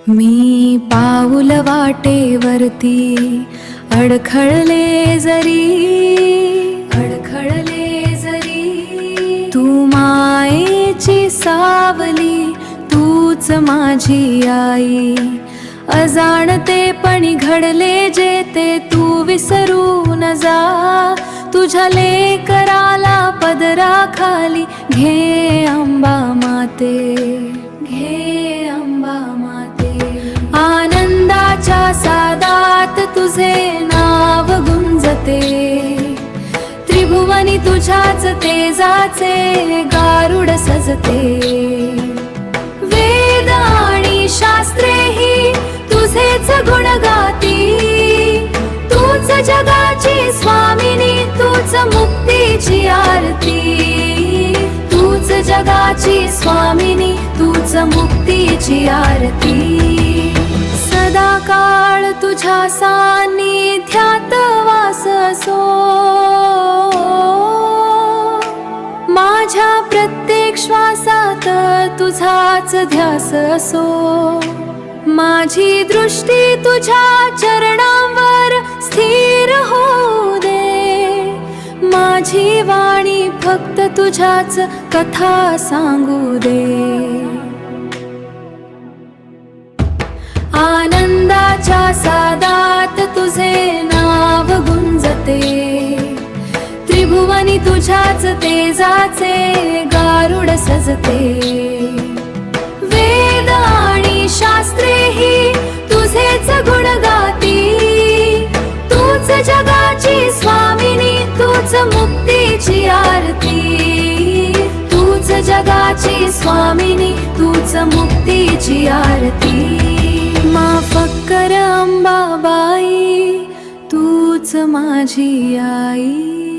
मी पाऊल वाटेवरती अडखळले जरी तू मायेची सावली, तूच माझी आई. अजाणतेपणी घडले जे ते तू विसरून जा. तुझ्या लेकराला पदराखाली घे अंबा माते, घे अंबा माते. आनंदाच्या सादात तुझे नाव गुंजते, त्रिभुवनी तुझ्याच तेजाचे गारुड सजते. वेद आणि शास्त्रेही तुझेच गुण गाती, तूच जगाची स्वामिनी, तूच मुक्तीची आरती. तूच जगाची स्वामिनी, तूच मुक्तीची आरती. सदा काळ तुझ्या सान्निध्यात वास असो, माझ्या प्रत्येक श्वासात तुझाच ध्यास असो. माझी दृष्टी तुझ्या चरणांवर स्थिर होऊ दे, माझी वाणी फक्त तुझ्याच कथा सांगू दे. आनंदाच्या सादात तुझे नाव गुंजते, त्रिभुवनी तुझ्याच तेजाचे गारुड सजते. वेद आणि शास्त्रेही तुझेच गुण गाती, तूच जगाची स्वामिनी, तूच मुक्तीची आरती. तूच जगाची स्वामिनी, तूच मुक्तीची आरती. माफ कर अंबाबाई, तूच माझी आई.